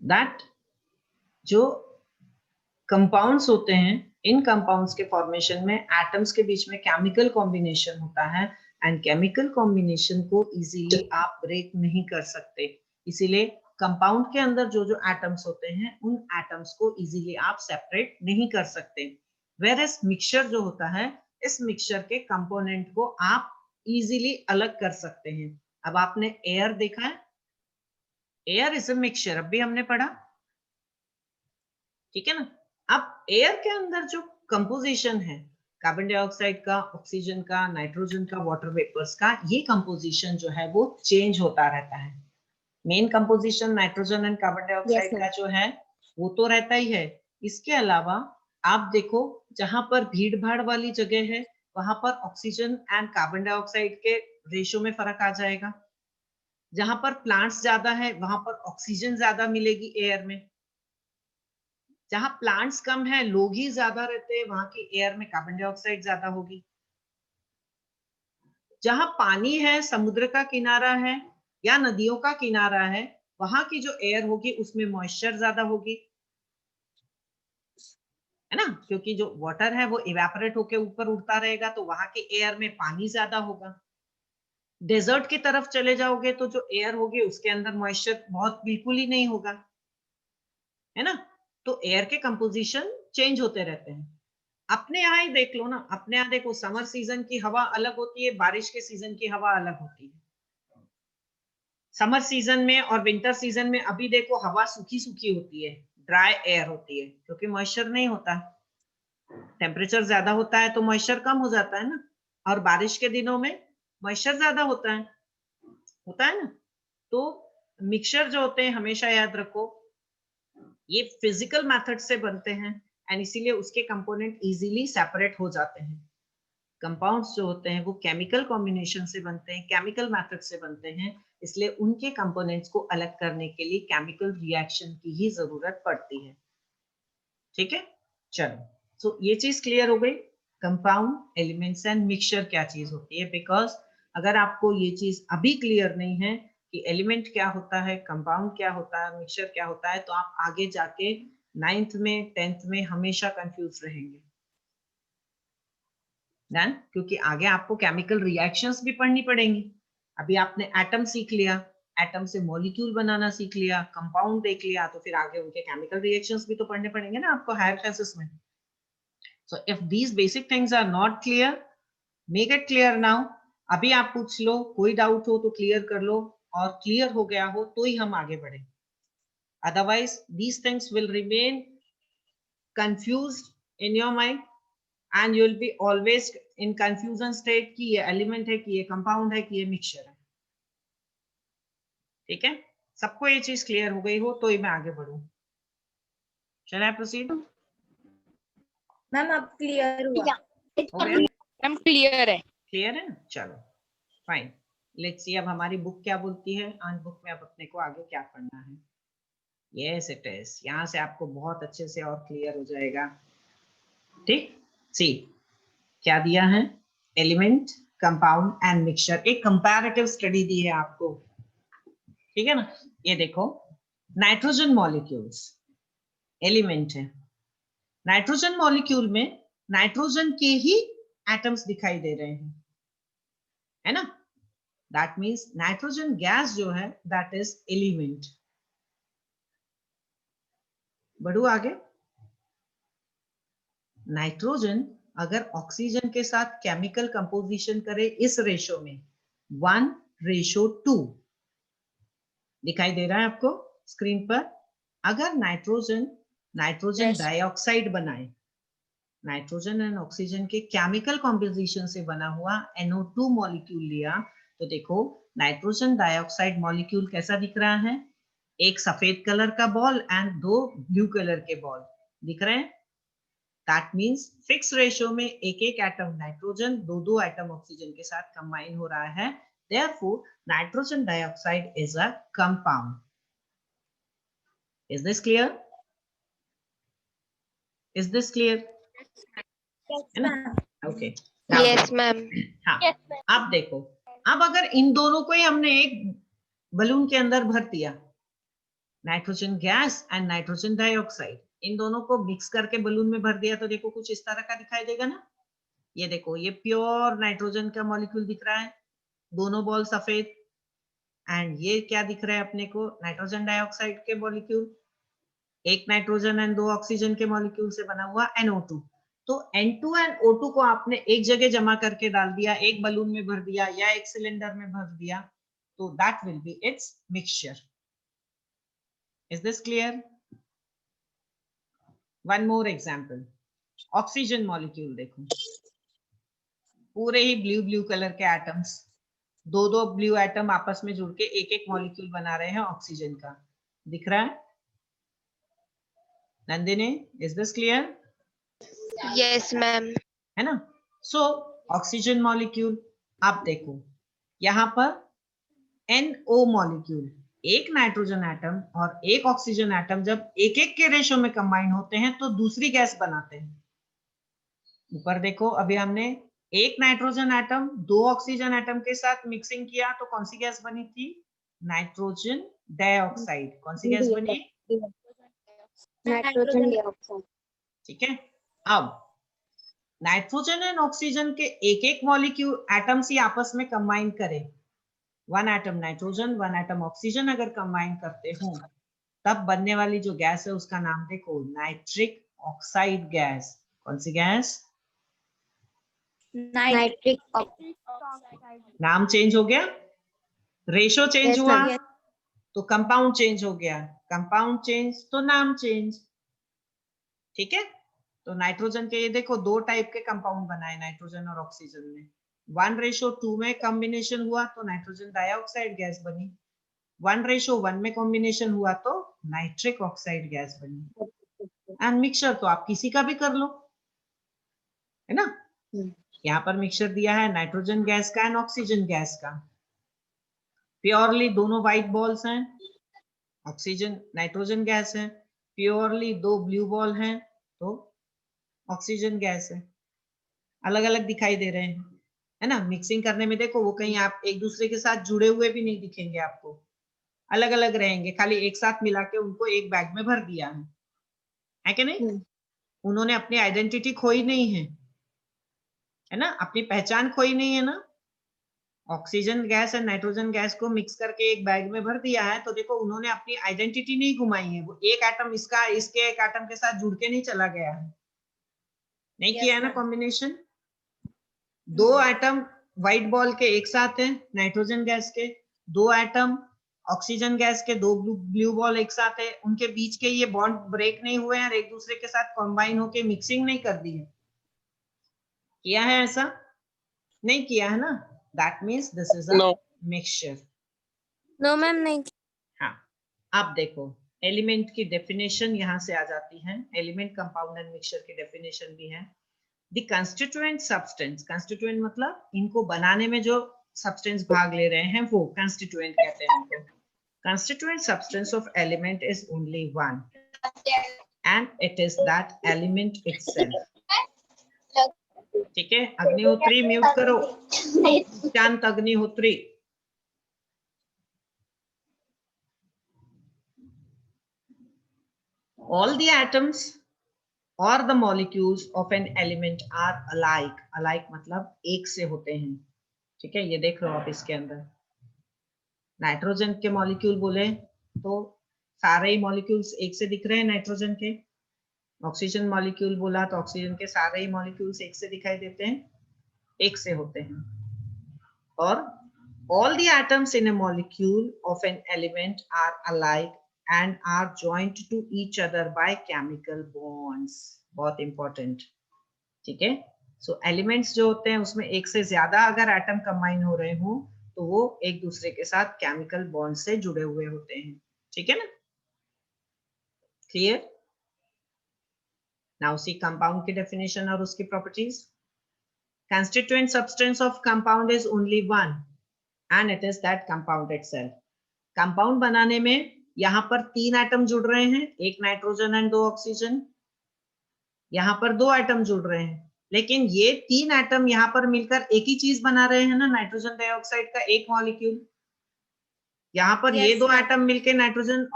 That जो compounds होते हैं, इन कंपाउंड्स के फॉर्मेशन में एटम्स के बीच में केमिकल कॉम्बिनेशन होता है, एंड केमिकल कॉम्बिनेशन को इजीली आप ब्रेक नहीं कर सकते। इसीलिए कंपाउंड के अंदर जो जो एटम्स होते हैं, उन एटम्स को इजीली आप सेपरेट नहीं कर सकते। वेयरएज मिक्सचर जो होता है, इस मिक्सचर के कंपोनेंट को आप इजीली अलग कर सकते हैं। अब आपने एयर देखा है, एयर इज अ मिक्सचर, अभी हमने पढ़ा, ठीक है ना। अब एयर के अंदर जो कंपोजिशन है, कार्बन डाइऑक्साइड का, ऑक्सीजन का, नाइट्रोजन का, वाटर वेपर्स का, ये कंपोजिशन जो है वो चेंज होता रहता है। Main composition nitrogen and carbon dioxide का जो है वो तो रहता ही है। इसके अलावा आप देखो, जहां पर भीड़ भाड़ वाली जगह है, वहां पर ऑक्सीजन एंड कार्बन डाइऑक्साइड के रेशो में फर्क आ जाएगा। जहां पर प्लांट्स ज्यादा है, वहां पर ऑक्सीजन ज्यादा मिलेगी एयर में। जहां प्लांट्स कम है, लोग ही ज्यादा रहते हैं, वहां की एयर में कार्बन डाइऑक्साइड ज्यादा होगी। जहां पानी है, समुद्र का किनारा है या नदियों का किनारा है, वहां की जो एयर होगी उसमें मॉइस्चर ज्यादा होगी, है ना, क्योंकि जो वाटर है वो इवेपोरेट होके ऊपर उड़ता रहेगा, तो वहां के एयर में पानी ज्यादा होगा। डेजर्ट की तरफ चले जाओगे तो जो एयर होगी उसके अंदर मॉइस्चर बहुत बिल्कुल ही नहीं होगा, है ना। तो एयर के कंपोजिशन चेंज होते रहते हैं। अपने यहाँ ही देख लो ना, अपने यहाँ देखो, समर सीजन की हवा अलग होती है, बारिश के सीजन की हवा अलग होती है। समर सीजन में और विंटर सीजन में अभी देखो हवा सूखी सूखी होती है, ड्राई एयर होती है, क्योंकि मॉइस्चर नहीं होता। टेम्परेचर ज्यादा होता है तो मॉइस्चर कम हो जाता है ना, और बारिश के दिनों में मॉइस्चर ज्यादा होता है ना। तो मिक्सचर जो होते हैं, हमेशा याद रखो, ये फिजिकल मेथड से बनते हैं, एंड इसीलिए उसके कंपोनेंट इजीली सेपरेट हो जाते हैं। कंपाउंड्स जो होते हैं वो केमिकल कॉम्बिनेशन से बनते हैं, केमिकल मेथड से बनते हैं, इसलिए उनके कंपोनेंट्स को अलग करने के लिए केमिकल रिएक्शन की ही जरूरत पड़ती है। ठीक है, चलो, सो ये चीज क्लियर हो गई, कंपाउंड, एलिमेंट्स एंड मिक्सचर क्या चीज होती है। बिकॉज अगर आपको ये चीज अभी क्लियर नहीं है कि एलिमेंट क्या होता है, कंपाउंड क्या होता है, मिक्सचर क्या होता है, तो आप आगे जाके 9th में 10th में हमेशा कंफ्यूज रहेंगे। डन, क्योंकि आगे आपको केमिकल रिएक्शंस भी पढ़नी पड़ेंगी। अभी आपने एटम सीख लिया, एटम से मॉलिक्यूल बनाना सीख लिया, कंपाउंड देख लिया, तो फिर आगे उनके केमिकल रिएक्शंस भी तो पढ़ने पड़ेंगे ना आपको हायर क्लासेस में। So if these basic things are not clear, make it clear now. अभी आप पूछ लो, कोई डाउट हो तो क्लियर कर लो, और क्लियर हो गया हो तो ही हम आगे बढ़े, otherwise these things will remain confused in your mind and you will be always in confusion state कि ये एलिमेंट है, कि ये कंपाउंड है, कि ये मिक्सचर है। ठीक है, सबको ये चीज क्लियर हो गई हो तो ही मैं आगे बढ़ूं। Shall I proceed? मैम अब क्लियर हुआ। हो गया, मैम क्लियर है। क्लियर है, चलो फाइन। लेट्स सी अब हमारी बुक क्या बोलती है, आज बुक में अब अपने को आगे क्या पढ़ना है। यस इट इज, यहाँ से आपको बहुत अच्छे से और क्लियर हो जाएगा। ठीक, सी क्या दिया है, एलिमेंट, कंपाउंड एंड मिक्सचर, एक कंपैरेटिव स्टडी दी है आपको, ठीक है ना। ये देखो, नाइट्रोजन मॉलिक्यूल्स एलिमेंट है, नाइट्रोजन मॉलिक्यूल में नाइट्रोजन के ही एटम्स दिखाई दे रहे हैं, है ना। दैट मींस नाइट्रोजन गैस जो है दैट इज एलिमेंट। बढ़ू आगे, नाइट्रोजन अगर ऑक्सीजन के साथ केमिकल कंपोजिशन करे इस रेशो में 1:2, दिखाई दे रहा है आपको स्क्रीन पर। अगर नाइट्रोजन डाइऑक्साइड बनाए, नाइट्रोजन एंड ऑक्सीजन के केमिकल कॉम्पोजिशन से बना हुआ NO2 मॉलिक्यूल लिया, तो देखो नाइट्रोजन डाइऑक्साइड मॉलिक्यूल कैसा दिख रहा है, एक सफेद कलर का बॉल एंड 2 ब्लू कलर के बॉल दिख रहे हैं। दैट मींस फिक्स रेशियो में एक एक एटम नाइट्रोजन, दो एटम ऑक्सीजन के साथ कंबाइन हो रहा है। Therefore, nitrogen dioxide is a compound. Is this clear? Is this clear? है ना? Okay. Yes ma'am. हाँ, अब देखो, अब अगर इन दोनों को ही हमने एक बलून के अंदर भर दिया, nitrogen gas and nitrogen dioxide, इन दोनों को मिक्स करके बलून में भर दिया तो देखो कुछ इस तरह का दिखाई देगा ना। ये देखो, ये प्योर नाइट्रोजन का मॉलिक्यूल दिख रहा है, दोनों बॉल सफेद। एंड ये क्या दिख रहा है अपने को, नाइट्रोजन डाइऑक्साइड के मॉलिक्यूल, एक नाइट्रोजन एंड 2 ऑक्सीजन के मॉलिक्यूल से बना हुआ NO2। तो N2 एंड O2 को आपने एक जगह जमा करके डाल दिया, एक बलून में भर दिया या एक सिलेंडर में भर दिया, तो that will be it's mixture. Is this clear? One more example, oxygen molecule देखो, पूरे ही ब्लू ब्लू कलर के एटम्स, दो ब्लू एटम आपस में जुड़ के एक एक मॉलिक्यूल बना रहे हैं ऑक्सीजन का, दिख रहा है Nandini? Is this clear? Yes, ma'am. है ना? सो ऑक्सीजन मॉलिक्यूल, आप देखो यहां पर NO मॉलिक्यूल, एक नाइट्रोजन एटम और एक ऑक्सीजन एटम जब एक एक के रेशो में कंबाइन होते हैं तो दूसरी गैस बनाते हैं। ऊपर देखो, अभी हमने एक नाइट्रोजन एटम 2 ऑक्सीजन एटम के साथ मिक्सिंग किया तो कौन सी गैस बनी थी? Nitrogen dioxide. कौन सी गैस बनी? Nitrogen dioxide. ठीक है। अब नाइट्रोजन एंड ऑक्सीजन के एक एक मॉलिक्यूल एटम्स ही आपस में कंबाइन करें, 1 एटम नाइट्रोजन 1 एटम ऑक्सीजन अगर कंबाइन करते हो, तब बनने वाली जो गैस है उसका नाम देखो, नाइट्रिक ऑक्साइड गैस। कौन सी गैस? Nitric oxide. नाम चेंज हो गया, रेशो चेंज Yes, हुआ ma'am. तो कंपाउंड चेंज हो गया, कंपाउंड चेंज तो नाम चेंज। ठीक है। तो नाइट्रोजन के ये देखो 2 टाइप के कंपाउंड बनाए नाइट्रोजन और ऑक्सीजन में, 1:2 में कॉम्बिनेशन हुआ तो नाइट्रोजन डाइऑक्साइड गैस बनी, 1:1 में कॉम्बिनेशन हुआ तो नाइट्रिक ऑक्साइड गैस बनी। एंड मिक्सचर तो आप किसी का भी कर लो, है ना? यहाँ पर मिक्सचर दिया है नाइट्रोजन गैस का एंड ऑक्सीजन गैस का, प्योरली दोनों व्हाइट बॉल्स हैं, ऑक्सीजन नाइट्रोजन गैस है, प्योरली 2 ब्लू बॉल हैं तो ऑक्सीजन गैस है। अलग अलग दिखाई दे रहे हैं, है ना? मिक्सिंग करने में देखो वो कहीं आप एक दूसरे के साथ जुड़े हुए भी नहीं दिखेंगे आपको, अलग अलग रहेंगे, खाली एक साथ मिला के उनको एक बैग में भर दिया है कि नहीं? उन्होंने अपनी आइडेंटिटी खोई नहीं है ना? अपनी पहचान खोई नहीं है ना? ऑक्सीजन गैस और नाइट्रोजन गैस को मिक्स करके एक बैग में भर दिया है तो देखो उन्होंने अपनी आइडेंटिटी नहीं घुमाई है, वो एक एटम इसका इसके एक एटम के साथ जुड़ के नहीं चला गया है, नहीं किया है ना कॉम्बिनेशन। 2 एटम व्हाइट बॉल के एक साथ हैं नाइट्रोजन गैस के, 2 एटम ऑक्सीजन गैस के, 2 ब्लू बॉल एक साथ है, उनके बीच के ये बॉन्ड ब्रेक नहीं हुए हैं और एक दूसरे के साथ कंबाइन होके मिक्सिंग नहीं कर दी है, किया है ऐसा? नहीं किया है ना? That means this is a mixture. No ma'am, नहीं। हाँ, अब देखो एलिमेंट की डेफिनेशन यहाँ से आ जाती है, एलिमेंट कंपाउंड एंड मिक्सचर की डेफिनेशन भी है। द कंस्टिट्यूएंट सब्सटेंस, कंस्टिट्यूएंट मतलब इनको बनाने में जो सब्सटेंस भाग ले रहे हैं वो कंस्टिट्यूएंट कहते हैं उनको। Constituent substance of element is only one and it is that element itself. ठीक है, अग्निहोत्री म्यूट करो, शांत Agnihotri. All the atoms or the molecules of an element are alike. Alike मतलब एक से होते हैं। ठीक है, ये देख लो आप इसके अंदर नाइट्रोजन के मॉलिक्यूल बोले तो सारे ही मॉलिक्यूल्स एक से दिख रहे हैं नाइट्रोजन के, ऑक्सीजन मॉलिक्यूल बोला तो ऑक्सीजन के सारे ही मॉलिक्यूल्स एक से दिखाई देते हैं, एक से होते हैं। और all the atoms in a molecule of an element are alike and are joined to each other by chemical bonds. बहुत इंपॉर्टेंट। ठीक है, सो एलिमेंट्स जो होते हैं उसमें एक से ज्यादा अगर एटम कंबाइन हो रहे हो तो वो एक दूसरे के साथ केमिकल बॉन्ड से जुड़े हुए होते हैं। ठीक है ना? क्लियर? नाउ सी कंपाउंड की डेफिनेशन और उसकी properties. Constituent substance of compound is only one and it is that compound itself. Compound बनाने में यहाँ पर 3 एटम जुड़ रहे हैं, एक नाइट्रोजन एंड 2 ऑक्सीजन, यहाँ पर 2 एटम जुड़ रहे हैं, लेकिन ये 3 एटम यहाँ पर मिलकर एक ही चीज बना रहे हैं ना, नाइट्रोजन डाइऑक्साइड का एक मॉलिक्यूल। यहाँ पर ये 2 एटम मिलकर नाइट्रोजन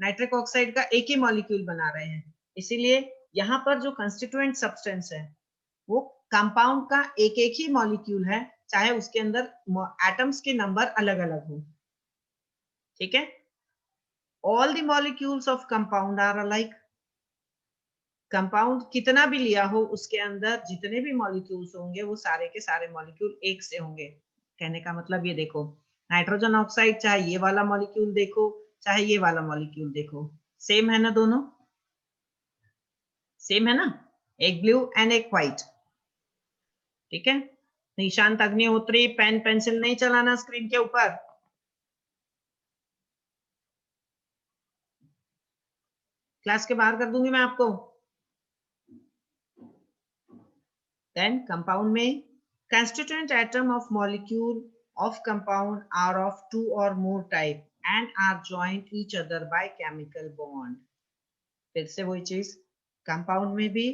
नाइट्रिक ऑक्साइड का एक ही मॉलिक्यूल बना रहे हैं, इसीलिए यहाँ पर जो कंस्टिट्यूएंट सब्सटेंस है वो कंपाउंड का एक एक ही मॉलिक्यूल है, चाहे उसके अंदर एटम्स के नंबर अलग अलग हो। ठीक है, all the molecules of compound are alike. Compound कितना भी लिया हो उसके अंदर जितने भी मॉलिक्यूल्स होंगे वो सारे के सारे मॉलिक्यूल एक से होंगे। कहने का मतलब ये देखो, नाइट्रोजन ऑक्साइड चाहे ये वाला मॉलिक्यूल देखो चाहे ये वाला मॉलिक्यूल देखो, सेम है ना, दोनों सेम है ना, एक ब्लू एंड एक व्हाइट। ठीक है, निशांत अग्निहोत्री पेन पेंसिल नहीं चलाना स्क्रीन के ऊपर। क्लास के बाहर कर दूंगी मैं आपको। देन कंपाउंड में constituent atom of molecule of compound are of 2 or more type and are joined each other by chemical bond। फिर से वही चीज, कंपाउंड में भी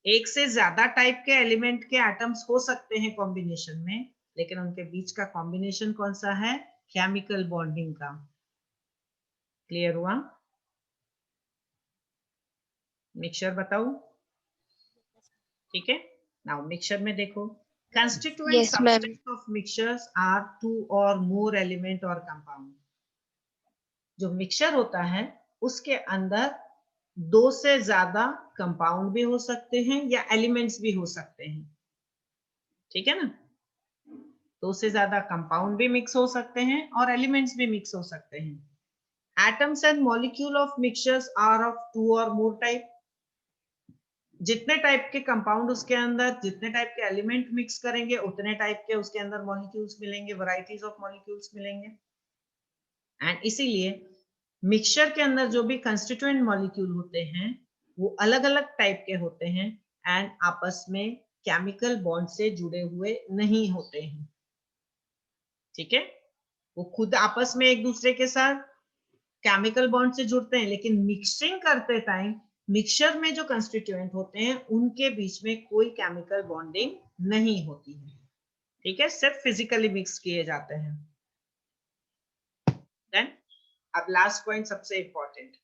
एक से ज्यादा टाइप के एलिमेंट के एटम्स हो सकते हैं कॉम्बिनेशन में, लेकिन उनके बीच का कॉम्बिनेशन कौन सा है, केमिकल बॉन्डिंग का। क्लियर हुआ? मिक्सचर बताओ। ठीक है, नाउ मिक्सचर में देखो, constituent Yes, ma'am. substance of mixtures are 2 or more element or compound। जो मिक्सचर होता है उसके अंदर 2 से ज्यादा कंपाउंड भी हो सकते हैं या एलिमेंट्स भी हो सकते हैं। ठीक है ना, 2 से ज्यादा कंपाउंड भी मिक्स हो सकते हैं और एलिमेंट्स भी मिक्स हो सकते हैं। Atoms and molecule of mixtures are of 2 और मोर टाइप। जितने टाइप के कंपाउंड उसके अंदर, जितने टाइप के एलिमेंट मिक्स करेंगे उतने टाइप के उसके अंदर मॉलिक्यूल्स मिलेंगे, वैरायटीज ऑफ मॉलिक्यूल्स मिलेंगे। एंड इसीलिए मिक्सचर के अंदर जो भी कंस्टिट्यूएंट मॉलिक्यूल होते हैं वो अलग अलग टाइप के होते हैं एंड आपस में केमिकल बॉन्ड से जुड़े हुए नहीं होते हैं। ठीक है, वो खुद आपस में एक दूसरे के साथ केमिकल बॉन्ड से जुड़ते हैं, लेकिन मिक्सिंग करते टाइम मिक्सचर में जो कंस्टिट्यूएंट होते हैं उनके बीच में कोई केमिकल बॉन्डिंग नहीं होती है। ठीक है, सिर्फ फिजिकली मिक्स किए जाते हैं। देन अब लास्ट पॉइंट सबसे इंपॉर्टेंट,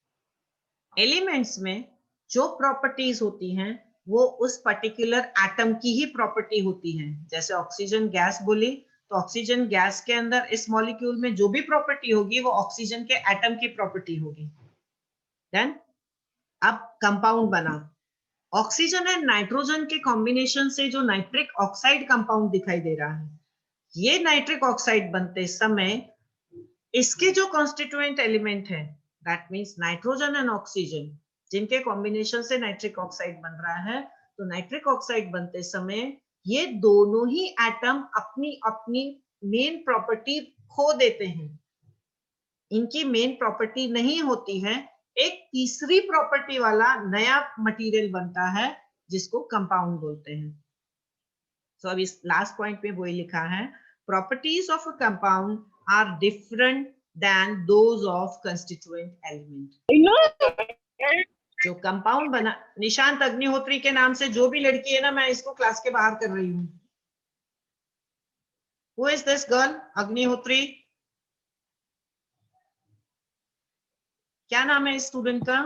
एलिमेंट्स में जो प्रॉपर्टीज होती हैं वो उस पर्टिकुलर एटम की ही प्रॉपर्टी होती है। जैसे ऑक्सीजन गैस बोली तो ऑक्सीजन गैस के अंदर इस मॉलिक्यूल में जो भी प्रॉपर्टी होगी वो ऑक्सीजन के एटम की प्रॉपर्टी होगी। देन अब कंपाउंड बना, ऑक्सीजन एंड नाइट्रोजन के कॉम्बिनेशन से जो नाइट्रिक ऑक्साइड कंपाउंड दिखाई दे रहा है, ये नाइट्रिक ऑक्साइड बनते समय इसके जो कॉन्स्टिट्यूएंट एलिमेंट है, that means nitrogen and oxygen, जिनके कॉम्बिनेशन से नाइट्रिक ऑक्साइड बन रहा है, तो नाइट्रिक ऑक्साइड बनते समय ये दोनों ही एटम अपनी अपनी मेन प्रॉपर्टी खो देते हैं। इनकी मेन प्रॉपर्टी नहीं होती है, एक तीसरी प्रॉपर्टी वाला नया मटेरियल बनता है जिसको कंपाउंड बोलते हैं। सो अब इस लास्ट पॉइंट पे वही लिखा है, properties of a compound are different than those of constituent element. जो कंपाउंड बना, निशांत अग्निहोत्री के नाम से जो भी लड़की है ना, मैं इसको क्लास के बाहर कर रही हूँ। Who is this girl? Agnihotri, क्या नाम है इस स्टूडेंट का?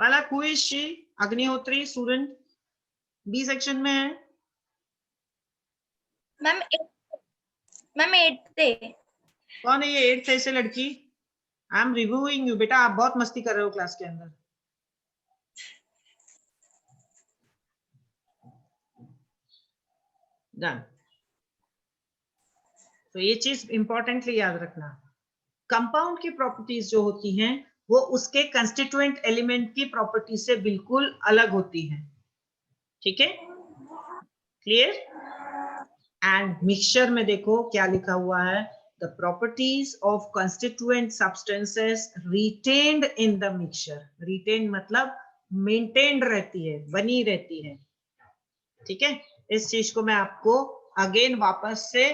Palak, who is she? Agnihotri student B section में है। Ma'am 8th। कौन है ये 8th ऐसे लड़की? आई एम रिव्यूइंग यू बेटा, आप बहुत मस्ती कर रहे हो क्लास के अंदर। डन। तो ये चीज इंपॉर्टेंटली याद रखना, कंपाउंड की प्रॉपर्टीज जो होती हैं वो उसके कंस्टिट्यूएंट एलिमेंट की प्रॉपर्टी से बिल्कुल अलग होती है। ठीक है, क्लियर? एंड मिक्सचर में देखो क्या लिखा हुआ है, the properties of constituent substances retained in the mixture. Retain मतलब मेंटेन्ड रहती है, बनी रहती है। ठीक है, इस चीज को मैं आपको अगेन वापस से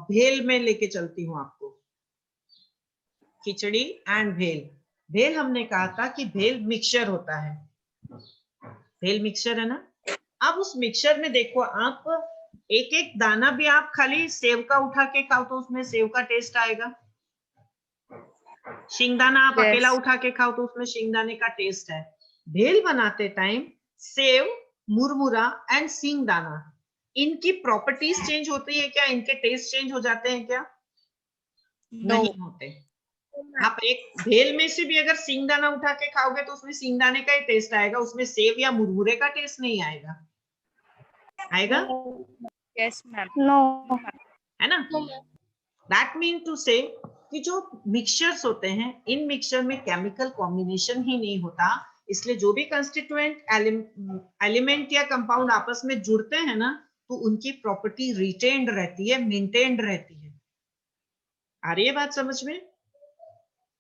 भेल में लेके चलती हूँ आपको। खिचड़ी एंड भेल, भेल हमने कहा था कि भेल मिक्सचर होता है, भेल मिक्सचर है ना। अब उस मिक्सचर में देखो आप, एक एक दाना भी आप खाली सेव का उठा के खाओ तो उसमें सेव का टेस्ट आएगा, शिंगदाना आप Yes. अकेला उठा के खाओ तो उसमें शिंगदाने का टेस्ट है। भेल बनाते टाइम सेव, मुरमुरा एंड सिंगदाना, इनकी प्रॉपर्टीज चेंज होती है क्या? इनके टेस्ट चेंज हो जाते हैं क्या? नहीं होते। आप एक भेल में से भी अगर सिंगदाना उठा के खाओगे तो उसमें सिंगदाने का ही टेस्ट आएगा, उसमें सेव या मुरमुरे का टेस्ट नहीं आएगा। आएगा? Yes, ma'am. No. है ना? दैट मीन टू से कि जो मिक्सचर्स होते हैं, इन मिक्सचर में केमिकल कॉम्बिनेशन ही नहीं होता, इसलिए जो भी कंस्टिट्यूएंट एलिमेंट या कंपाउंड आपस में जुड़ते हैं ना, तो उनकी प्रॉपर्टी रिटेन्ड रहती है, मेंटेन्ड रहती है। आ रही है बात समझ में?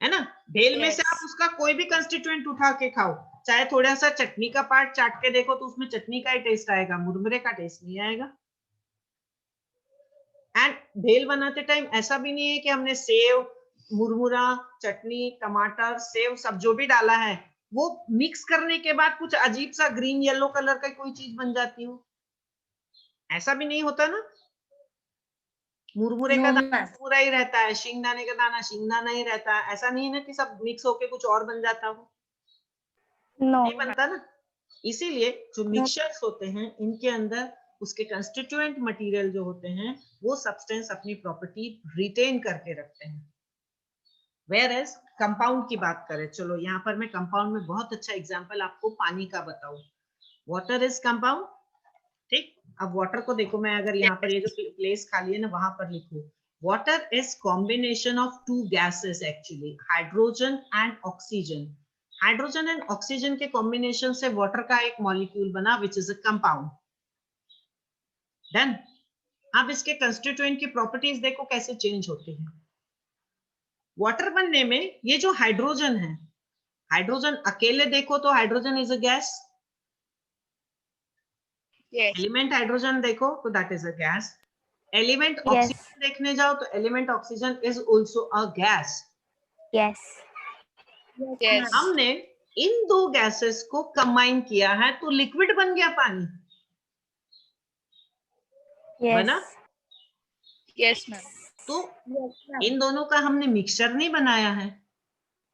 है ना? भेल में से Yes. आप उसका कोई भी कंस्टिट्यूएंट उठा के खाओ, चाहे थोड़ा सा चटनी का पार्ट चाट के देखो तो उसमें चटनी का ही टेस्ट आएगा, मुरमुरे का टेस्ट नहीं आएगा। एंड भेल बनाते टाइम ऐसा भी नहीं है कि हमने सेव, मुरमुरा, चटनी, टमाटर, सेव सब जो भी डाला है वो मिक्स करने के बाद कुछ अजीब सा ग्रीन येलो कलर का कोई चीज बन जाती हो, ऐसा भी नहीं होता ना। मुरमुरे का No, दाना ma'am. पूरा ही रहता है, शिंगदाने का दाना शिंगदाना ही रहता है, ऐसा नहीं है ना कि सब मिक्स होके कुछ और बन जाता हो, No. नहीं बनता ना। इसीलिए जो मिक्सचर्स होते हैं इनके अंदर उसके कंस्टिट्यूएंट मटेरियल जो होते हैं वो सब्सटेंस अपनी प्रॉपर्टी रिटेन करके रखते हैं। वेयर एज कंपाउंड की बात करें, चलो यहाँ पर मैं कंपाउंड में बहुत अच्छा एग्जांपल आपको पानी का बताऊं। वाटर इज कंपाउंड, ठीक। अब वाटर को देखो, मैं अगर यहाँ पर ये जो प्लेस खाली है ना वहां पर लिखूं, water is combination of two gases actually, hydrogen and oxygen. Hydrogen and oxygen के कॉम्बिनेशन से वाटर का एक मॉलिक्यूल बना which is a compound. Then अब इसके कंस्टिट्यूएंट की प्रॉपर्टीज देखो कैसे चेंज होती है। वाटर बनने में ये जो हाइड्रोजन है, हाइड्रोजन अकेले देखो तो hydrogen is a gas, Yes. Element hydrogen देखो तो that is a gas, element Yes. Oxygen देखने जाओ तो element oxygen is also a gas. Yes. Yes. हमने इन दो गैसेस को कंबाइन किया है तो लिक्विड बन गया पानी, Yes. बना। Yes, ma'am. तो इन दोनों का हमने मिक्सचर नहीं बनाया है,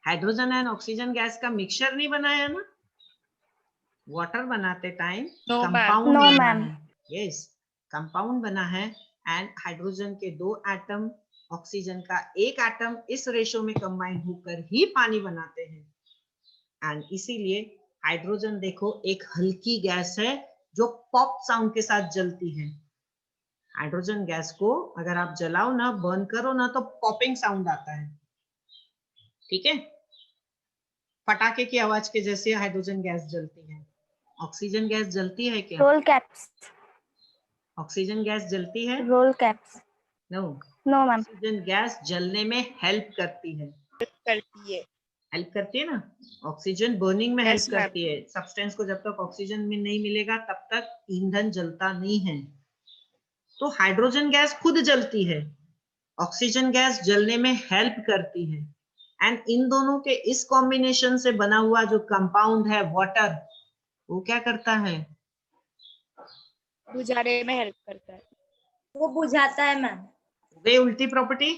हाइड्रोजन एंड ऑक्सीजन गैस का मिक्सचर नहीं बनाया ना। वाटर बनाते time No, ma'am. Compound No, बना ma'am. है, यस कंपाउंड बना है, एंड हाइड्रोजन के 2 एटम, ऑक्सीजन का 1 एटम, इस रेशो में कंबाइन होकर ही पानी बनाते हैं। एंड इसीलिए हाइड्रोजन देखो एक हल्की गैस है जो पॉप साउंड के साथ जलती है। हाइड्रोजन गैस को अगर आप जलाओ ना, बर्न करो ना, तो पॉपिंग साउंड आता है, ठीक है, पटाखे की आवाज के जैसे हाइड्रोजन गैस जलती है। ऑक्सीजन गैस जलती है क्या? Roll caps. ऑक्सीजन गैस जलती है? Roll caps. No. No, ma'am. Oxygen gas जलने में हेल्प करती है, करती है। हेल्प करती है ना। ऑक्सीजन बर्निंग में Yes, हेल्प ma'am. करती है, सब्सटेंस को जब तक ऑक्सीजन में नहीं मिलेगा तब तक ईंधन जलता नहीं है। तो हाइड्रोजन गैस खुद जलती है, ऑक्सीजन गैस जलने में हेल्प करती है, एंड इन दोनों के इस कॉम्बिनेशन से बना हुआ जो कंपाउंड है वाटर, वो क्या करता है? बुझाने में हेल्प करता है। वो बुझाता है मैम। गई उल्टी प्रॉपर्टी,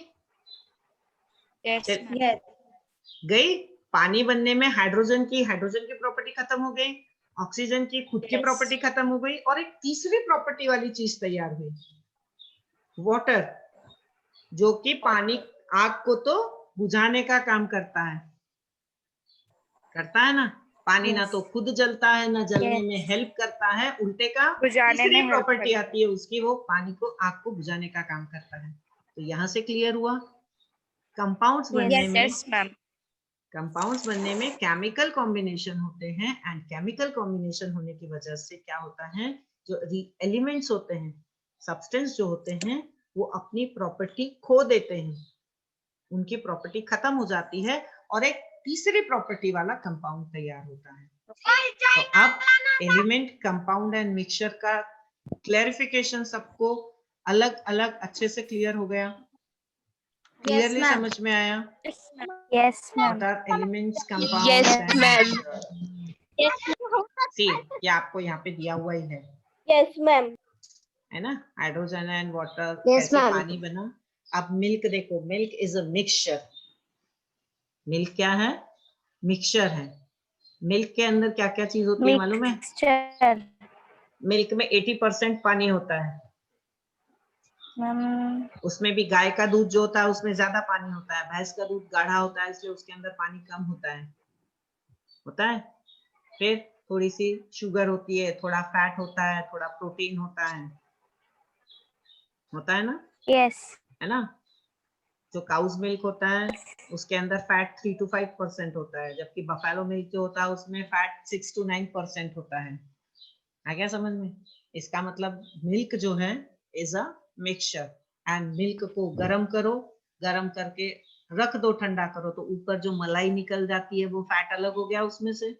Yes, चल- ma'am. Yes. गई। पानी बनने में हाइड्रोजन की प्रॉपर्टी खत्म हो गई, ऑक्सीजन की खुद की Yes. प्रॉपर्टी खत्म हो गई, और एक तीसरी प्रॉपर्टी वाली चीज तैयार हुई, वाटर, जो कि पानी, आग को तो बुझाने का काम करता है ना। पानी ना Yes. तो खुद जलता है ना जलने Yes. में हेल्प करता है, उल्टे का बुझाने तीसरी में help प्रॉपर्टी करता है। आती है उसकी, वो पानी को, आग को बुझाने का काम करता है। तो यहाँ से क्लियर हुआ, कंपाउंड्स Yes. बनने में, Yes, ma'am. कंपाउंड्स बनने में केमिकल कॉम्बिनेशन होते हैं, एंड केमिकल कॉम्बिनेशन होने की वजह से क्या होता है, जो एलिमेंट्स होते हैं, सब्सटेंस जो होते हैं, वो अपनी प्रॉपर्टी खो देते हैं, उनकी प्रॉपर्टी खत्म हो जाती है और एक तीसरी प्रॉपर्टी वाला कंपाउंड तैयार होता है। तो अब एलिमेंट, कंपाउंड एंड मिक्सचर का क्लैरिफिकेशन सबको अलग अलग अच्छे से क्लियर हो गया, क्लियरली ma'am. समझ में आया? Yes, ma'am. Yes, ma'am. What are elements, compounds Yes, and ma'am. See, ये आपको यहाँ पे दिया हुआ ही Yes, ma'am. है ना, हाइड्रोजन एंड वाटर Yes, कैसे ma'am. पानी बना। अब मिल्क देखो, milk is a mixture, milk क्या है? मिक्सचर है। मिल्क के अंदर क्या क्या चीज होती है मालूम है? मिक्सचर मिल्क में 80% पानी होता है। मैम। उसमें भी गाय का दूध जो होता है उसमें ज्यादा पानी होता है, भैंस का दूध गाढ़ा होता है इसलिए उसके अंदर पानी कम होता है। फिर थोड़ी सी शुगर होती है, थोड़ा फैट होता है, थोड़ा प्रोटीन होता है ना? यस। है ना? जो काउज मिल्क होता है उसके अंदर फैट 3 to 5% होता है, जबकि बफेलो मिल्क जो होता है उसमें फैट 6 to 9% होता है। आ गया समझ में? इसका मतलब मिल्क जो है is a mixture, and milk को गरम करो, गरम करके रख दो, ठंडा करो, तो ऊपर जो मलाई निकल जाती है वो फैट अलग हो गया उसमें से।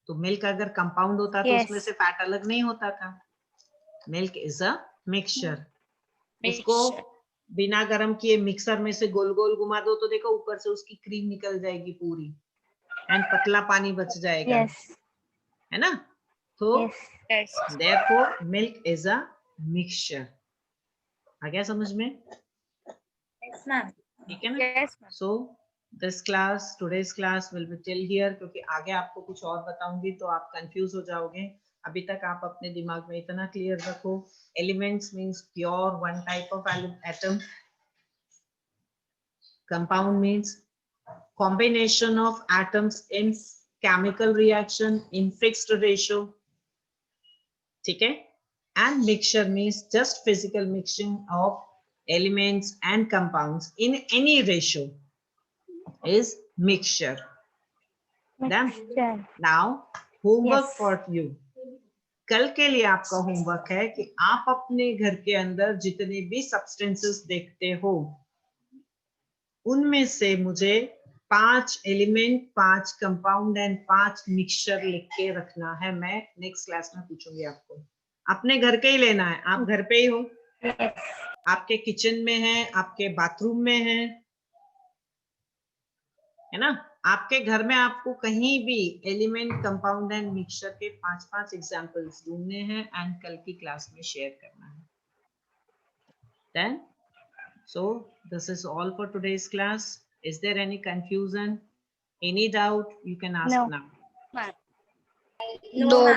तो मिल्क अगर कंपाउंड होता तो उसमें यस। से फैट अलग नहीं होता था। Milk is a mixture. उसको मिक्सचर। बिना गरम किए मिक्सर में से गोल गोल घुमा दो तो देखो ऊपर से उसकी क्रीम निकल जाएगी पूरी, एंड पतला पानी बच जाएगा, यस। है ना? तो yes. Yes. therefore milk is a mixture। आ गया समझ में? Yes ma'am. ठीक है ना? Yes, ma'am. So this class, today's class will be till here, क्योंकि आगे आपको कुछ और बताऊंगी तो आप कंफ्यूज हो जाओगे। अभी तक आप अपने दिमाग में इतना क्लियर रखो, elements means pure one type of atom, compound means combination of atoms in chemical reaction in fixed ratio, ठीक है? And mixture means just physical mixing of elements and compounds in any ratio is mixture. Then mixture. now homework Yes. for you. कल के लिए आपका homework है कि आप अपने घर के अंदर जितने भी सब्सटेंसेस देखते हो उनमें से मुझे 5 एलिमेंट, 5 कंपाउंड एंड 5 मिक्सचर लिख के रखना है। मैं नेक्स्ट क्लास में पूछूंगी आपको। अपने घर के ही लेना है, आप घर पे ही हो, यस। आपके किचन में है, आपके बाथरूम में है ना? आपके घर में आपको कहीं भी एलिमेंट, कंपाउंड एंड मिक्सचर के 5-5 एग्जांपल्स ढूंढने हैं एंड कल की क्लास में शेयर करना है। Then so this is all for today's class. Is there any confusion, any doubt? You can ask No. now. Ma'am. No ma'am.